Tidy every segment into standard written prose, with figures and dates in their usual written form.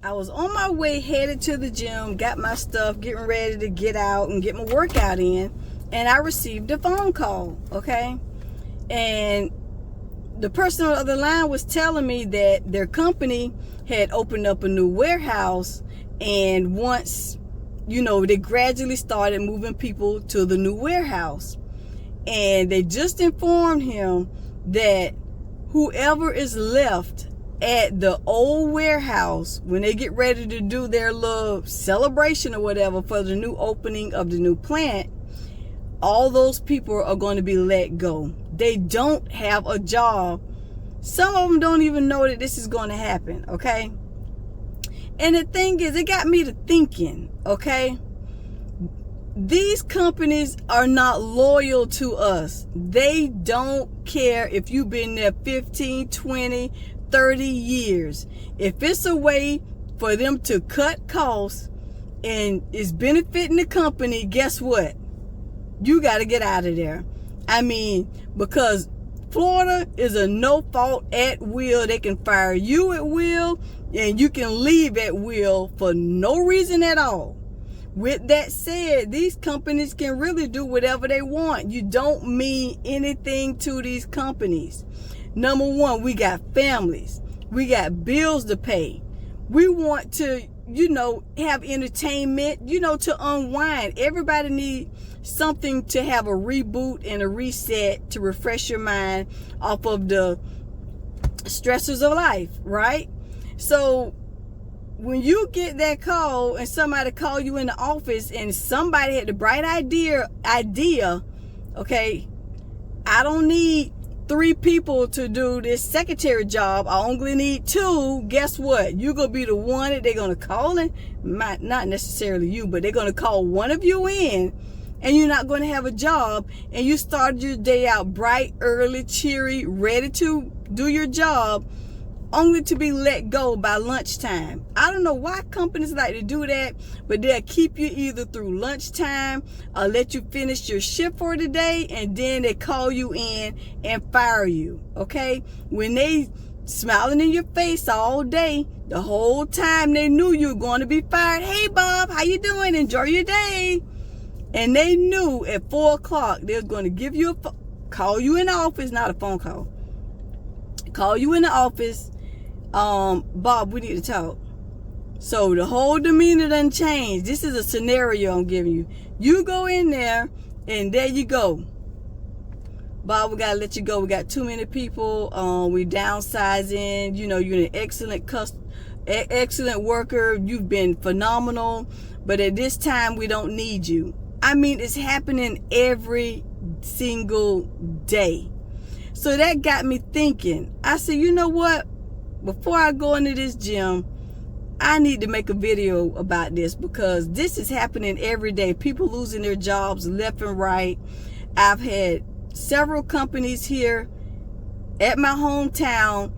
I was on my way headed to the gym, got my stuff, getting ready to get out and get my workout in, and I received a phone call, okay? And the person on the other line was telling me that their company had opened up a new warehouse, and once, they gradually started moving people to the new warehouse. And they just informed him that whoever is left at the old warehouse, when they get ready to do their little celebration or whatever for the new opening of the new plant, all those people are going to be let go. They don't have a job. Some of them don't even know that this is going to happen, okay? And the thing is, it got me to thinking, okay? These companies are not loyal to us. They don't care if you've been there 15, 20, 30 years. If it's a way for them to cut costs and is benefiting the company, guess what? You got to get out of there. I mean, because Florida is a no fault at will. They can fire you at will and you can leave at will for no reason at all. With that said, these companies can really do whatever they want. You don't mean anything to these companies. Number one, we got families. We got bills to pay. We want to, have entertainment, to unwind. Everybody needs something to have a reboot and a reset to refresh your mind off of the stressors of life, right? So when you get that call and somebody call you in the office and somebody had the bright idea, okay, I don't need 3 people to do this secretary job. I only need 2. Guess what? You're going to be the one that they're going to call in. Not necessarily you, but they're going to call one of you in, and you're not going to have a job. And you started your day out bright, early, cheery, ready to do your job, only to be let go by lunchtime. I don't know why companies like to do that, but they'll keep you either through lunchtime or let you finish your shift for the day, and then they call you in and fire you, okay? When they smiling in your face all day, the whole time they knew you were going to be fired. Hey, Bob, how you doing? Enjoy your day. And they knew at 4 o'clock they was going to give you call you in the office, not a phone call. Call you in the office. Bob, we need to talk. So the whole demeanor done changed. This is a scenario I'm giving you. You go in there, and there you go. Bob, we gotta let you go. We got too many people. We downsizing. You're an excellent worker. You've been phenomenal, but at this time we don't need you. I mean, it's happening every single day. So that got me thinking. I said, you know what? Before I go into this gym, I need to make a video about this, because this is happening every day. People losing their jobs left and right. I've had several companies here at my hometown,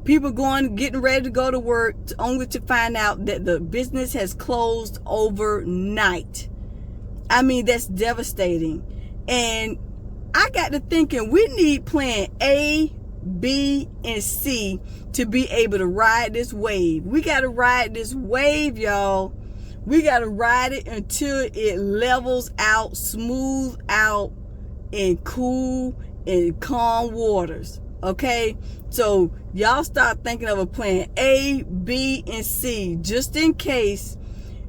people getting ready to go to work, only to find out that the business has closed overnight. I mean, that's devastating. And I got to thinking, we need plan A, B, and C to be able to ride this wave. We got to ride this wave, y'all. We got to ride it until it levels out, smooth out, in cool and calm waters. Okay? So y'all start thinking of a plan A, B, and C, just in case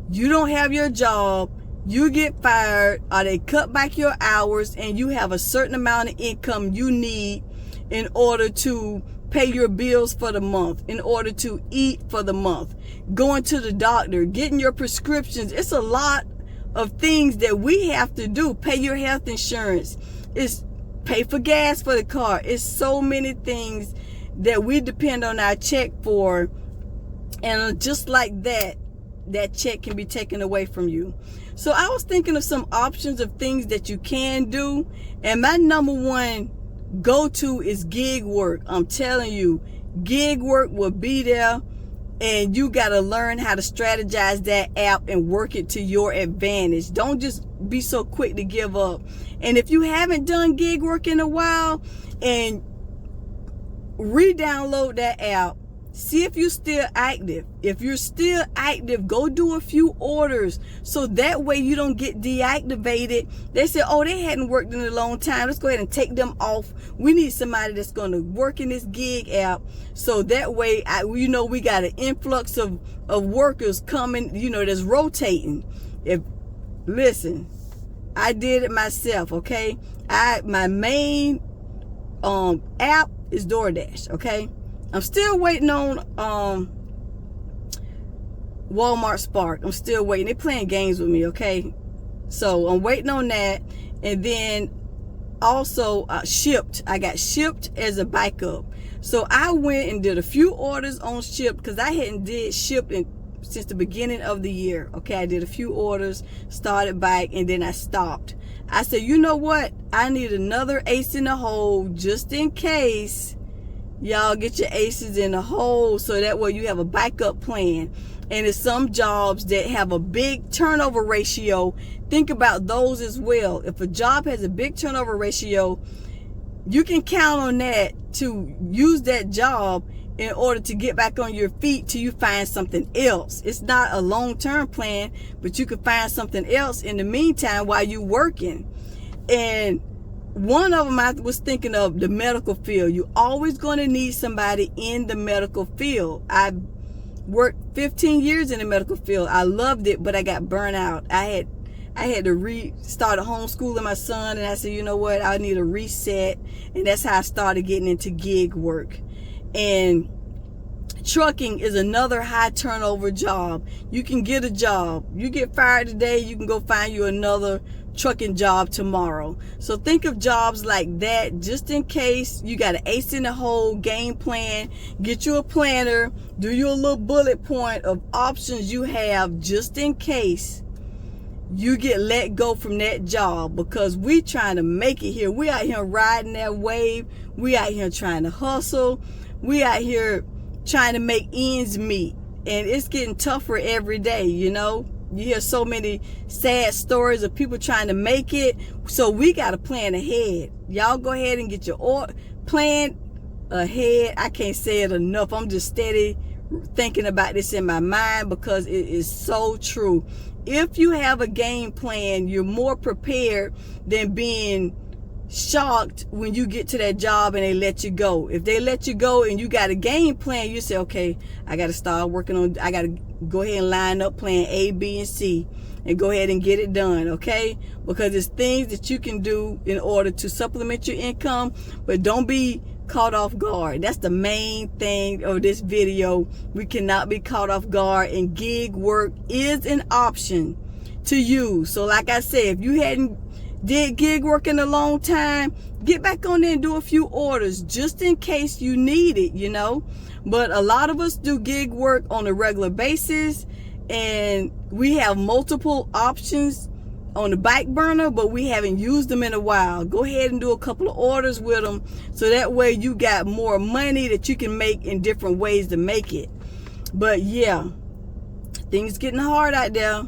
you don't have your job, you get fired, or they cut back your hours, and you have a certain amount of income you need in order to pay your bills for the month, in order to eat for the month, going to the doctor, getting your prescriptions. It's a lot of things that we have to do. Pay your health insurance. It's pay for gas for the car. It's so many things that we depend on our check for. And just like that, that check can be taken away from you. So I was thinking of some options of things that you can do. And my number one go-to is gig work. I'm telling you, gig work will be there, and you got to learn how to strategize that app and work it to your advantage. Don't just be so quick to give up. And if you haven't done gig work in a while, and re-download that app, See if you're still active. If you're still active, go do a few orders so that way you don't get deactivated. They say, oh, they hadn't worked in a long time. Let's go ahead and take them off. We need somebody that's going to work in this gig app. So that way, we got an influx of workers coming, that's rotating. Listen, I did it myself, okay? My main app is DoorDash, okay? I'm still waiting on Walmart Spark. I'm still waiting. They're playing games with me, okay? So I'm waiting on that. And then also Shipt. I got Shipt as a backup. So I went and did a few orders on Shipt because I hadn't did Shipt since the beginning of the year. Okay, I did a few orders, started back, and then I stopped. I said, you know what? I need another ace in the hole just in case. Y'all get your aces in the hole so that way you have a backup plan. And it's some jobs that have a big turnover ratio. Think about those as well. If a job has a big turnover ratio, you can count on that to use that job in order to get back on your feet till you find something else. It's not a long-term plan, but you can find something else in the meantime while you're working. And one of them I was thinking of the medical field. You're always going to need somebody in the medical field. I worked 15 years in the medical field. I loved it, but I got burnt out. I had to restart homeschooling my son, and I said, you know what? I need a reset, and that's how I started getting into gig work. And trucking is another high turnover job. You can get a job. You get fired today, you can go find you another trucking job tomorrow. So think of jobs like that just in case you got an ace in the hole game plan. Get you a planner, do you a little bullet point of options you have just in case you get let go from that job, because we trying to make it here. We out here riding that wave. We out here trying to hustle. We out here trying to make ends meet, and it's getting tougher every day. You hear so many sad stories of people trying to make it, so we got to plan ahead. Y'all go ahead and get your plan ahead. I can't say it enough. I'm just steady thinking about this in my mind because it is so true. If you have a game plan, you're more prepared than being shocked when you get to that job and they let you go. If they let you go and you got a game plan, you say, okay, I got to start working on, I got to go ahead and line up plan A, B, and C and go ahead and get it done, okay? Because it's things that you can do in order to supplement your income, but don't be caught off guard. That's the main thing of this video. We cannot be caught off guard, and gig work is an option to use. So like I said, if you hadn't did gig work in a long time, get back on there and do a few orders just in case you need it, But a lot of us do gig work on a regular basis, and we have multiple options on the back burner, but we haven't used them in a while. Go ahead and do a couple of orders with them so that way you got more money that you can make in different ways to make it. But yeah, things getting hard out there.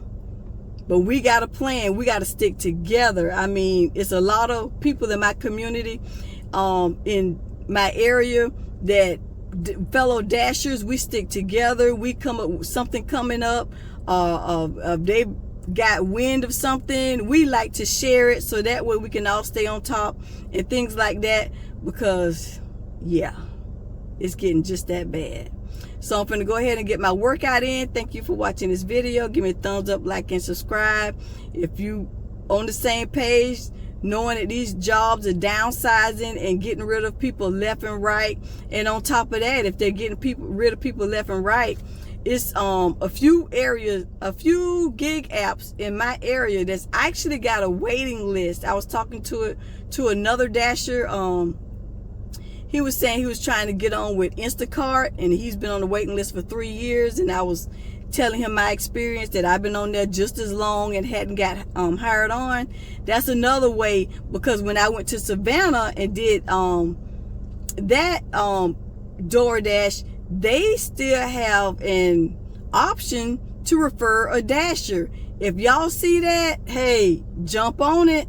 But we got a plan. We got to stick together. I mean, it's a lot of people in my community, in my area, that fellow dashers, we stick together. We come up with something coming up. They got wind of something. We like to share it so that way we can all stay on top and things like that. Because, yeah, it's getting just that bad. So I'm going to go ahead and get my workout in. Thank you for watching this video. Give me a thumbs up, like, and subscribe. If you on the same page, knowing that these jobs are downsizing and getting rid of people left and right. And on top of that, if they're getting rid of people left and right, it's a few gig apps in my area that's actually got a waiting list. I was talking to another dasher. He was saying he was trying to get on with Instacart, and he's been on the waiting list for 3 years. And I was telling him my experience, that I've been on there just as long and hadn't got hired on. That's another way, because when I went to Savannah and did DoorDash, they still have an option to refer a dasher. If y'all see that, hey, jump on it.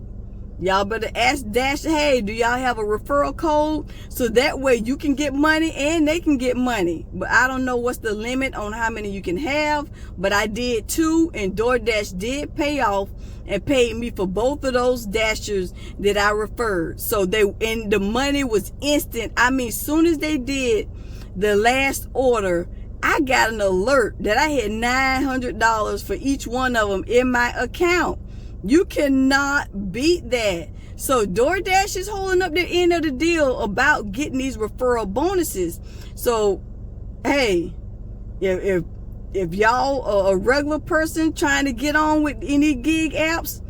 Y'all better ask Dash, hey, do y'all have a referral code? So that way you can get money and they can get money. But I don't know what's the limit on how many you can have. But I did 2, and DoorDash did pay off and paid me for both of those Dashers that I referred. So and the money was instant. I mean, soon as they did the last order, I got an alert that I had $900 for each one of them in my account. You cannot beat that. So DoorDash is holding up their end of the deal about getting these referral bonuses. So, hey, if y'all are a regular person trying to get on with any gig apps,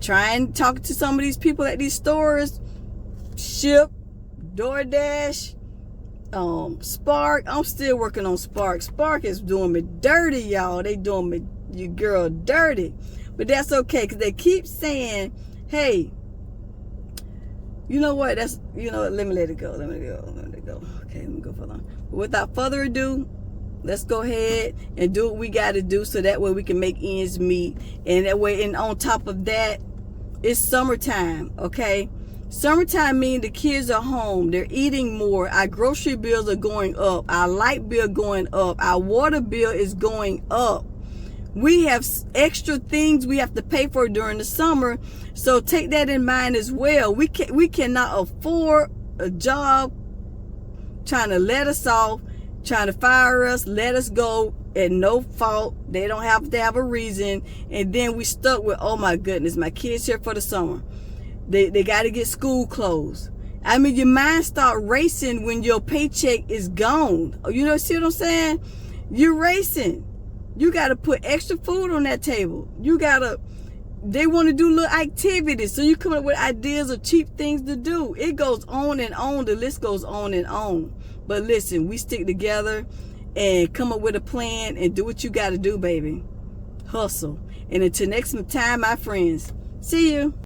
try and talk to some of these people at these stores, Ship, DoorDash, Spark. I'm still working on Spark. Spark is doing me dirty, y'all. They doing me, your girl, dirty. But that's okay, because they keep saying, hey, you know what? Let me let it go. Let me go. Okay, let me go for long. Without further ado, let's go ahead and do what we got to do so that way we can make ends meet. And that way, and on top of that, it's summertime, okay? Summertime means the kids are home. They're eating more. Our grocery bills are going up. Our light bill going up. Our water bill is going up. We have extra things we have to pay for during the summer. So take that in mind as well. We cannot afford a job trying to let us off, trying to fire us, let us go at no fault. They don't have to have a reason. And then we stuck with, oh my goodness, my kids here for the summer. They got to get school clothes. I mean, your mind start racing when your paycheck is gone. You know, see what I'm saying? You're racing. You got to put extra food on that table. They want to do little activities. So you come up with ideas of cheap things to do. It goes on and on. The list goes on and on. But listen, we stick together and come up with a plan and do what you got to do, baby. Hustle. And until next time, my friends, see you.